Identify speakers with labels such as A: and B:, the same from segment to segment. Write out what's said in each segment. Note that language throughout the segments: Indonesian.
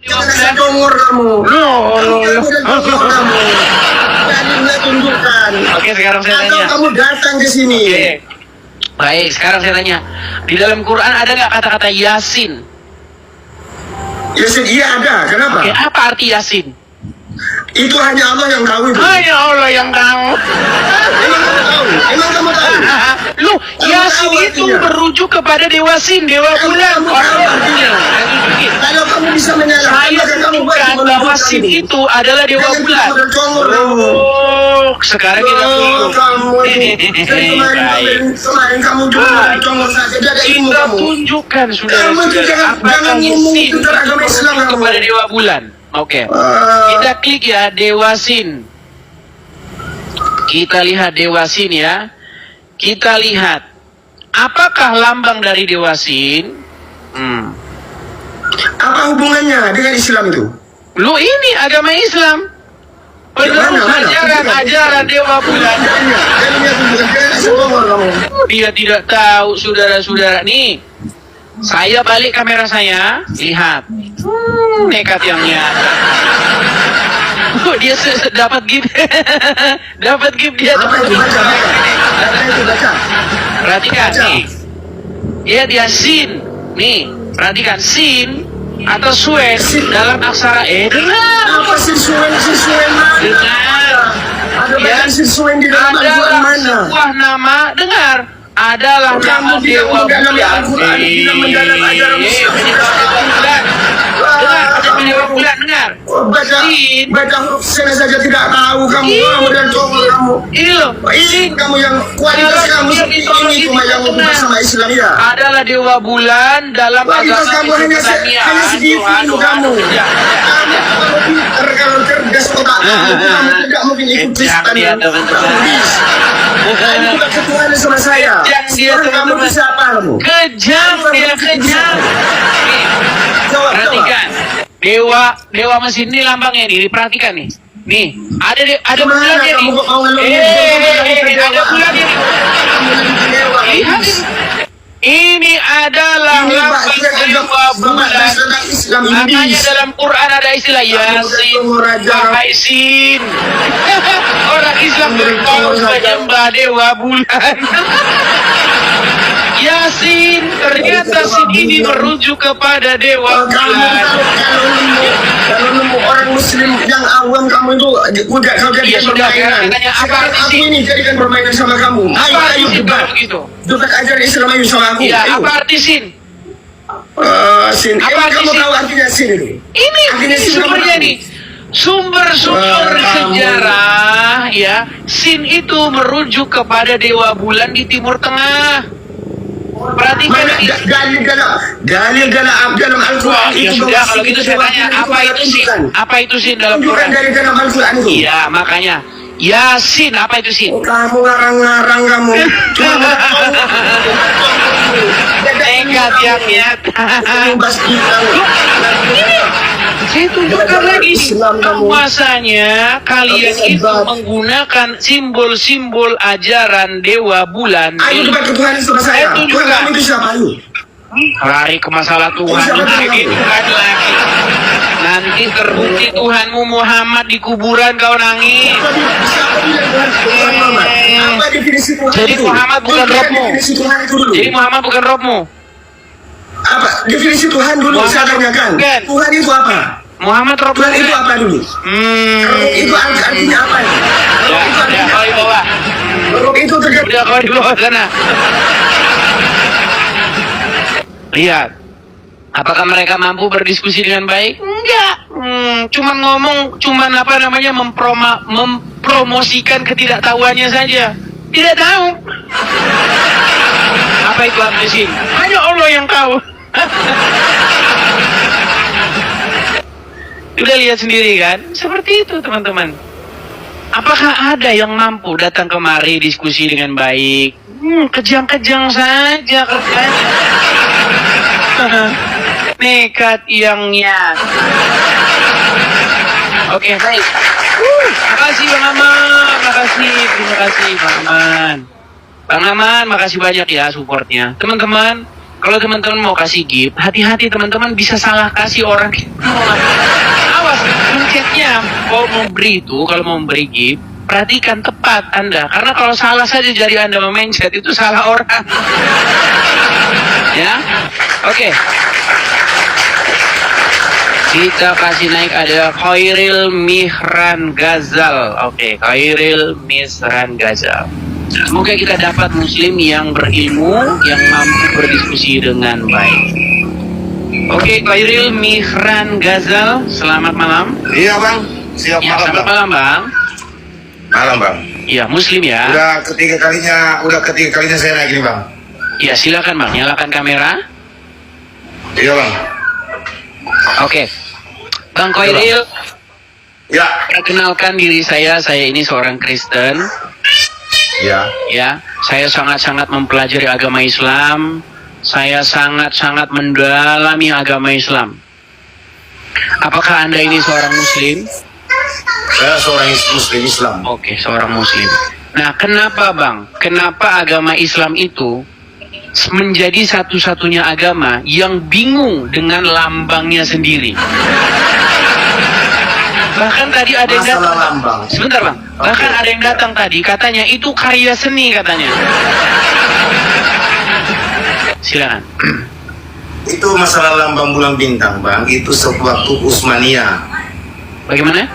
A: Jangan dongor kamu. Jadinya tunjukkan.
B: Oke, sekarang saya
A: Atau
B: tanya.
A: kamu datang ke sini.
B: Oke. Baik, sekarang saya tanya. Di dalam Quran ada nggak kata-kata Yasin?
A: Yasin, iya ada. Kenapa?
B: Oke, apa arti Yasin?
A: Itu hanya Allah yang tahu itu.
B: Hanya Allah yang tahu.
A: Emang kamu tahu? Emang kamu tahu?
B: Lu, Yasin
A: tahu
B: itu
A: artinya?
B: merujuk kepada Dewa Sin, Dewa Bulan.
A: Kamu tahu artinya? Kalau kamu bisa menyalahkan,
B: Saya
A: maka kamu
B: tunjukkan bahwa Sin itu adalah Dewa Bulan. Oh, sekarang kita tunggu.
A: Kamu ini. Dari kemarin kamu juga congor saja. Dia ada ilmu
B: Kita
A: kamu.
B: tunjukkan
A: Kamu
B: saudara-saudara
A: jangan
B: apakah
A: ngomong
B: Sin
A: itu teragama Islam
B: merujuk
A: kamu.
B: kepada Dewa Bulan. Oke. Kita klik ya Dewa Sin. Kita lihat Dewa Sin ya. Kita lihat apakah lambang dari Dewa Sin?
A: Apa hubungannya dengan Islam itu?
B: Lu ini agama Islam. Penerus ajaran Dewa Bulan. Dia tidak tahu saudara-saudara nih. Saya balik kamera saya, lihat. Nekat yang nyata. Oh, dia dapat gift. Dapat gift dia.
A: Apa itu baca? Apa itu baca?
B: Perhatikan nih. Dia sin. Nih, perhatikan sin atau suen dalam aksara dengar.
A: Apa sisuen mana?
B: Dengar.
A: Ada baca sisuen di dalam Al-Quran
B: Adalah
A: mana?
B: sebuah nama, dengar. Adalah nama
A: Kamu tidak
B: Dewa
A: mendalami
B: Bulan.
A: Al-Quran, tidak mendalam ajaran Islam.
B: Dengar, ada Dewa Bulan, dengar.
A: Baca huruf sen saja tidak tahu kamu. Kamu dan congol kamu.
B: Ini loh.
A: Ini kamu yang kualitas kamu seperti ini cuma yang bersama Islam ya.
B: Adalah Dewa Bulan dalam
A: Kualitas
B: agama
A: kamu hanya sedikit itu kamu. Kamu pintar kalau cerdas otak kamu tidak mungkin ikut Kristen.
B: Dia teman-teman.
A: Kamu tidak ketuaan sama saya.
B: Kejam dia,
A: Sekarang kamu
B: teman-teman.
A: bisa apa kamu?
B: Kejam dia, kejam.
A: Jawab.
B: Perhatikan. Dewa mesin ini lambangnya nih, diperhatikan nih. Nih, ada
A: Kemana
B: bulannya
A: kamu
B: nih.
A: kok mau ngeluh?
B: Ada bulannya nih. Lihat ini. Ini adalah
A: Ini
B: lambang Dewa Bulan.
A: Islam
B: Makanya
A: Inggris.
B: dalam Quran ada istilah Yasin, wahai Sin. Orang Islam berkau menyembah Dewa Bulan. Yasin, ternyata Sin ini merujuk kepada Dewa Bulan.
A: Kalau nemu orang Muslim yang awam kamu itu udah kau
B: Iya,
A: jadikan
B: sudah,
A: permainan.
B: katanya apa
A: Sekarang
B: arti
A: aku
B: sih?
A: ini jadikan permainan sama kamu. Ayo,
B: Apa arti
A: ayo
B: Sin
A: debat.
B: kalau begitu?
A: Debat ajaran Islam ayo sama aku.
B: Iya,
A: Ayo.
B: apa arti Sin?
A: Sin.
B: Apa
A: Emang
B: arti
A: kamu
B: sin?
A: tahu artinya sin itu?
B: Ini
A: Akhirnya Sin
B: sumbernya
A: kamu
B: nih. Sumber-sumber sejarah ya, Sin itu merujuk kepada Dewa Bulan di Timur Tengah. Perhatikan
A: Mana
B: ini.
A: dalil dalam Al-Quran
B: Wah, ya
A: itu
B: sudah
A: bahwa
B: kalau
A: sin
B: gitu
A: itu
B: saya tanya
A: Al-Quran
B: apa itu Sin?
A: tunjukkan.
B: Apa itu Sin dalam
A: Tunjukkan
B: Quran?
A: dari dalam Al-Quran itu.
B: Iya, makanya Yasin, apa itu Sin?
A: Oh, kamu ngarang-ngarang kamu. Cuma
B: Nekat yang nyata.
A: bebas kita.
B: Saya tunjukkan lagi
A: Islam kamu.
B: bahwasanya kalian itu menggunakan simbol-simbol ajaran Dewa Bulan.
A: Ayo debat ke Tuhan sama saya.
B: Saya
A: Tuhan kamu itu siapa? Ayo.
B: Lari ke masalah Tuhan,
A: Siapa Tuhan
B: lagi
A: kamu?
B: Tuhan lagi. Nanti terbukti Tuhanmu Muhammad di kuburan kau nangis.
A: Siapa bilang Tuhan itu Muhammad? Apa definisi Tuhan
B: Jadi
A: itu?
B: Muhammad bukan
A: Tunjukkan
B: Robmu.
A: definisi Tuhan itu dulu.
B: Jadi Muhammad bukan Robmu.
A: Apa definisi Tuhan dulu?
B: Muhammad
A: Saya tanyakan.
B: bukan.
A: Tuhan itu apa?
B: Muhammad Robmu.
A: Tuhan itu apa dulu? Itu artinya apa?
B: Ya, udah kau di bawah.
A: Itu terjadi.
B: Udah kau di bawah sana. Lihat. Apakah mereka mampu berdiskusi dengan baik? Enggak. Cuman ngomong, cuman apa namanya mempromosikan ketidaktahuannya saja. Tidak tahu. Apa itu arti Sin? Hanya Allah yang tahu. Udah lihat sendiri kan? Seperti itu teman-teman. Apakah ada yang mampu datang kemari diskusi dengan baik? Kejang-kejang saja kan? Nekat yang nyat. Oke, baik. Makasih Bang Aman, terima kasih Bang Aman. Bang Aman, makasih banyak ya supportnya. Teman-teman, kalau teman-teman mau kasih gift, hati-hati teman-teman bisa salah kasih orang. Awas, pencetnya mau beri itu, kalau mau beri gift, perhatikan tepat Anda, karena kalau salah saja jari Anda memencet itu salah orang. Ya, oke. Kita kasih naik ada Khairil Mihran Ghazal. Oke, Khairil Mihran Ghazal. Semoga kita dapat muslim yang berilmu, yang mampu berdiskusi dengan baik. Oke, Khairil Mihran Ghazal, selamat malam.
C: Iya bang, siap
B: Ya,
C: malam
B: selamat
C: bang.
B: malam bang.
C: Malam bang.
B: Iya, muslim ya.
C: Udah ketiga kalinya saya naik ini bang.
B: Iya, silakan bang, nyalakan kamera.
C: Iya bang.
B: Oke, Bang Khairil,
C: Ya.
B: perkenalkan diri saya ini seorang Kristen.
C: Ya.
B: Ya, saya sangat-sangat mempelajari agama Islam. Saya sangat-sangat mendalami agama Islam. Apakah Anda ini seorang Muslim?
C: Saya seorang muslim Islam.
B: Oke, seorang Muslim. Nah, kenapa Bang? Kenapa agama Islam itu menjadi satu-satunya agama yang bingung dengan lambangnya sendiri? Bahkan tadi ada yang
C: Masalah
B: datang.
C: lambang.
B: Sebentar bang. Bahkan ada yang datang tadi katanya itu karya seni katanya. Silakan.
C: Itu masalah lambang bulan bintang bang. Itu sewaktu Utsmaniyah.
B: Bagaimana?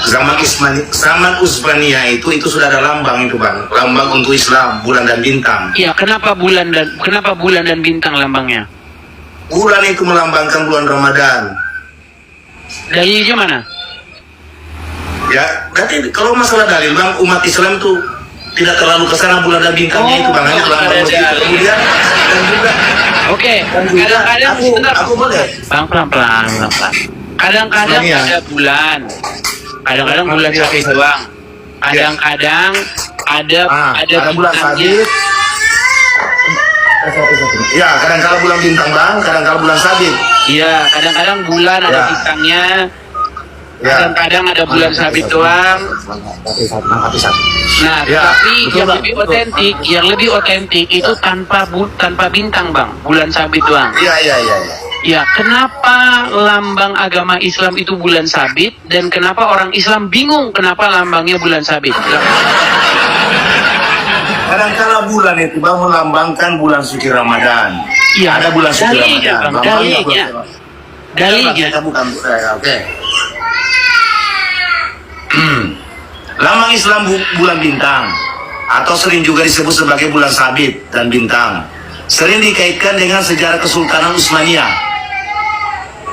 C: Zaman Utsmaniyah itu sudah ada lambang itu bang. Lambang untuk Islam, bulan dan bintang.
B: Iya, kenapa bulan dan bintang lambangnya?
C: Bulan itu melambangkan bulan Ramadan.
B: Dalilnya mana?
C: Ya, berarti kalau masalah dalil bang, umat Islam tuh tidak terlalu kesana bulan dan bintangnya itu bang, hanya lambang
B: ada
C: begitu.
B: dalil.
C: Kemudian dan juga
B: Oke,
C: dan juga
B: kadang-kadang sebentar.
C: aku boleh.
B: Bang, pelan-pelan. Kadang-kadang
C: Iya.
B: ada bulan. Kadang-kadang bulan
C: Iya.
B: sabit doang. Kadang-kadang ada
C: bulan
B: bintangnya.
C: sabit. Ya, kadang-kala bulan bintang bang, kadang-kala bulan sabit.
B: Iya, kadang-kadang bulan ada
C: Ya.
B: bintangnya.
C: Ya.
B: Kadang-kadang ada bulan sabit doang. Nah,
C: Ya,
B: tapi
C: betul,
B: yang
C: Bang.
B: lebih otentik itu tanpa bintang, Bang. Bulan sabit doang.
C: Iya.
B: Ya, kenapa lambang agama Islam itu bulan sabit dan kenapa orang Islam bingung kenapa lambangnya bulan sabit?
C: Kadang-kala bulan itu bang melambangkan bulan suci Ramadan.
B: Iya,
C: Ada bulan suci
B: dalilnya,
C: Ramadan.
B: Bang, dalilnya. Dalilnya.
C: Kita bukan, oke. Lambang Islam bulan bintang atau sering juga disebut sebagai bulan sabit dan bintang. Sering dikaitkan dengan sejarah Kesultanan Utsmaniyah.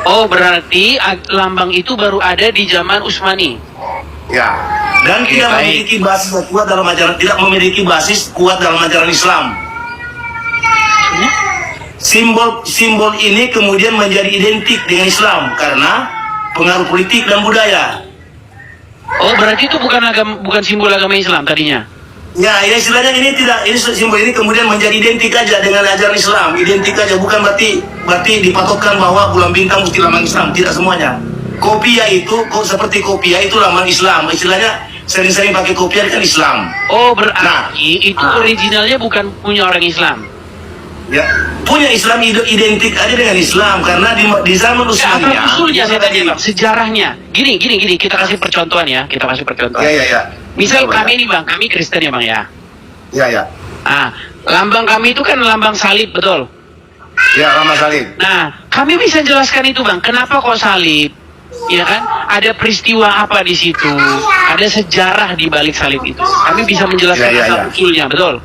B: Oh, berarti lambang itu baru ada di zaman Utsmani.
C: Ya, dan
B: Oke,
C: tidak
B: baik.
C: memiliki basis kuat dalam ajaran, tidak memiliki basis kuat dalam ajaran Islam. Simbol ini kemudian menjadi identik dengan Islam karena pengaruh politik dan budaya.
B: Oh, berarti itu bukan simbol agama Islam tadinya.
C: Ya, ini istilahnya ini simbol ini kemudian menjadi identik aja dengan ajaran Islam, identik aja, bukan berarti dipatokkan bahwa bulan bintang mesti lambang Islam, tidak semuanya. Kopiah itu seperti kopiah itu lambang Islam, istilahnya sering-sering pakai kopiah kan Islam.
B: Oh, berarti itu originalnya bukan punya orang Islam.
C: Ya, punya Islam identik aja dengan Islam karena di zaman Utsmaniyah.
B: Apa usulnya saya tanya, Bang? Sejarahnya. Gini, kita kasih percontohan ya.
C: Ya.
B: Misal kami nih Bang, kami Kristen ya Bang ya.
C: Ya.
B: Lambang kami itu kan lambang salib, betul?
C: Ya, lambang salib.
B: Nah, kami bisa jelaskan itu Bang, kenapa kok salib? Ya kan? Ada peristiwa apa di situ? Ada sejarah di balik salib itu. Kami bisa menjelaskan asal usulnya, betul?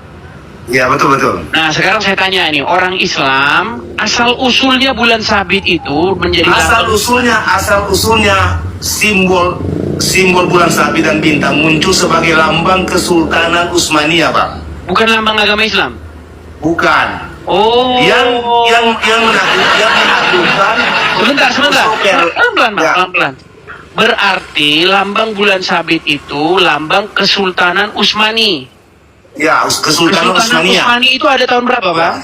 C: Ya, betul.
B: Nah, sekarang saya tanya nih, orang Islam, asal usulnya bulan sabit itu menjadi
C: Asal usulnya simbol bulan sabit dan bintang muncul sebagai lambang Kesultanan Utsmaniyah, Pak.
B: bukan lambang agama Islam.
C: Bukan.
B: Oh.
C: Yang menakutkan.
B: Sebentar. Pelan-pelan, Bang,
C: Ya.
B: pelan-pelan. Berarti lambang bulan sabit itu lambang Kesultanan Utsmani.
C: Ya, Kesultanan Utsmaniyah.
B: Utsmani itu ada tahun berapa, Bang?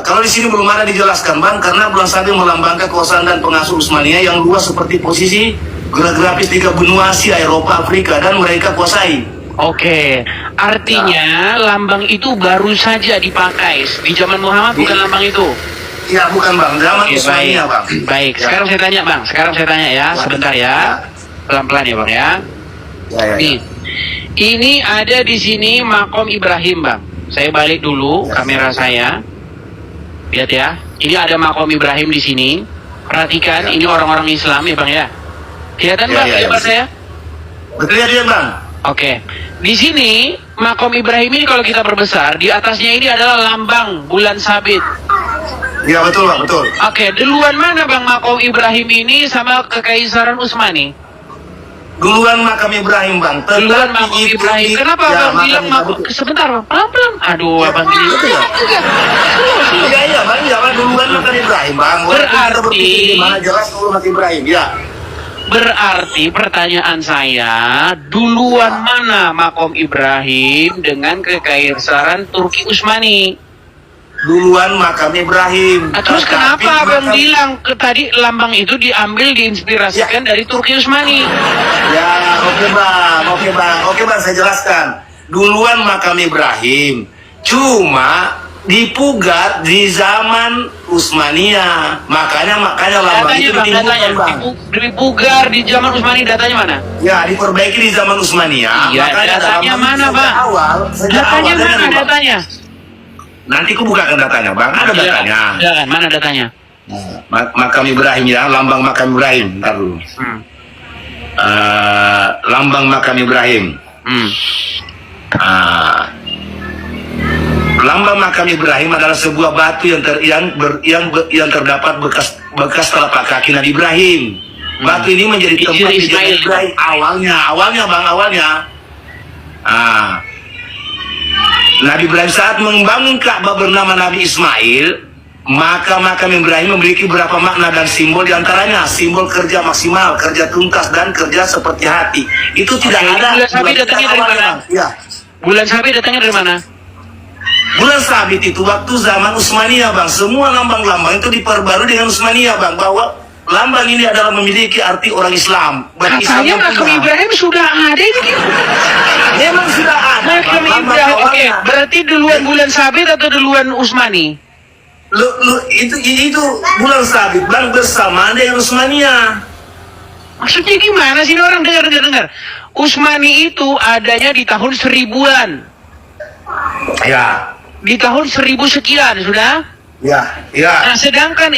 C: Kalau di sini belum ada dijelaskan bang, karena bulan sabit melambangkan kekuasaan dan pengasuh Utsmaniyah yang luas seperti posisi geografis 3 benua Asia, Eropa, Afrika dan mereka kuasai.
B: Oke, artinya lambang itu baru saja dipakai. Di zaman Muhammad bukan lambang itu.
C: Ya bukan bang, zaman
B: Oke, baik.
C: Utsmaniyah bang.
B: Baik,
C: Ya.
B: sekarang saya tanya bang. Sekarang saya tanya ya, sebentar ya. Pelan-pelan ya bang ya.
C: Ya.
B: Nih, ini ada di sini makom Ibrahim bang. Saya balik dulu
C: Ya.
B: kamera saya. Lihat ya, ini ada makom Ibrahim di sini. Perhatikan,
C: Ya.
B: ini orang-orang Islam ya bang ya. Kelihatan
C: Ya,
B: bang,
C: ya,
B: lebar
C: ya.
B: saya?
C: Betul ya dia bang.
B: Oke, di sini makom Ibrahim ini kalau kita perbesar, di atasnya ini adalah lambang bulan sabit.
C: Ya betul bang, betul.
B: Oke, duluan mana bang makom Ibrahim ini sama kekaisaran Utsmani?
C: Duluan makam Ibrahim bang.
B: Duluan
C: Tetapi
B: makom
C: itu
B: Ibrahim.
C: di-
B: Kenapa
C: ya,
B: abang
C: makam
B: bilang makom?
C: Ibrahim.
B: Sebentar bang, pelan-pelan. Aduh, abang ini.
C: Betul ya? Iya bang, ya bang, duluan makam Ibrahim bang. Walaupun kita
B: Berarti-
C: berpikir di mana jelas dulu makam Ibrahim. Ya.
B: Berarti pertanyaan saya, duluan mana makom Ibrahim dengan kekaisaran Turki Utsmani?
C: Duluan makam Ibrahim.
B: Nah, terus
C: Tetapi
B: kenapa abang
C: makam-
B: bilang tadi lambang itu diambil diinspirasikan dari Turki Utsmani?
C: Ya, oke bang, saya jelaskan. Duluan makam Ibrahim, cuma dipugar di zaman Utsmaniyah. Makanya lambang
B: Datanya
C: itu
B: bang, datanya.
C: ditimbulkan bang.
B: Dipugar di zaman Utsmani, datanya mana?
C: Ya, diperbaiki di zaman Utsmaniyah.
B: Iya,
C: Makanya
B: datanya
C: dalam-
B: mana,
C: sejak
B: Bang?
C: Awal, sejak
B: Datanya
C: awal,
B: mana
C: dengar, Bang.
B: datanya?
C: Nanti ku bukakan datanya, bang. Ada
B: Iya,
C: datanya.
B: iya kan, mana datanya?
C: Makam Ibrahim ya, lambang makam Ibrahim. Ntar dulu. Lambang makam Ibrahim. Lambang makam Ibrahim adalah sebuah batu yang terdapat bekas telapak kaki Nabi Ibrahim. Batu ini menjadi
B: Di
C: tempat
B: Ismail.
C: dijadikan Ibrahim awalnya bang. Nabi Ibrahim saat membangun Ka'bah bernama Nabi Ismail, maka makam Ibrahim memiliki beberapa makna dan simbol, diantaranya simbol kerja maksimal, kerja tuntas, dan kerja seperti hati. Itu tidak
B: Oke,
C: ada.
B: bulan sabit datangnya dari
C: awalnya,
B: mana?
C: Bang. Ya.
B: Bulan sabit datangnya dari mana?
C: Bulan sabit itu waktu zaman Utsmaniyah bang. Semua lambang-lambang itu diperbarui dengan Utsmaniyah bang. Bahwa lambang ini adalah memiliki arti orang Islam. Bagi Islam
B: Katanya
C: yang
B: makam
C: punya.
B: Ibrahim sudah ada ini.
C: Memang sudah ada.
B: Makam
C: Bang. Lambang
B: Ibrahim, oke.
C: awalnya.
B: Berarti duluan bulan sabit atau duluan Utsmani?
C: Itu bulan sabit bang bersamaan dengan Utsmaniyah.
B: Maksudnya gimana sih ini orang dengar. Utsmani itu adanya di tahun 1000-an.
C: Ya.
B: Di tahun 1000 sekian sudah.
C: Ya.
B: Nah, sedangkan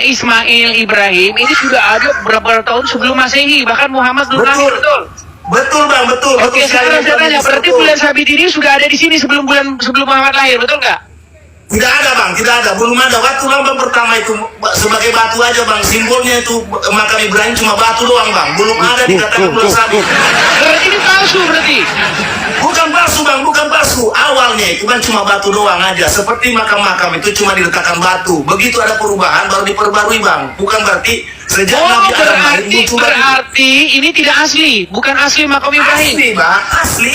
B: Ismail Ibrahim ini sudah ada beberapa tahun sebelum Masehi, bahkan Muhammad belum lahir, betul.
C: Betul bang, betul.
B: Oke, sekarang saya tanya, berarti bulan sabit ini sudah ada di sini sebelum Muhammad lahir, betul nggak?
C: Tidak ada bang, tidak ada. Belum ada. Waktu lambang pertama itu sebagai batu aja bang. Simbolnya itu makam Ibrahim cuma batu doang bang. Belum ada dikatakan bulan sabit.
B: Berarti ini palsu berarti.
C: Bukan palsu bang, bukan palsu. Awalnya itu kan cuma batu doang aja. Seperti makam-makam itu cuma diletakkan batu. Begitu ada perubahan baru diperbarui bang. Bukan berarti sejak Nabi Adam lahir muncul batu.
B: Berarti ini tidak asli, bukan asli makam Ibrahim.
C: Asli bang, asli.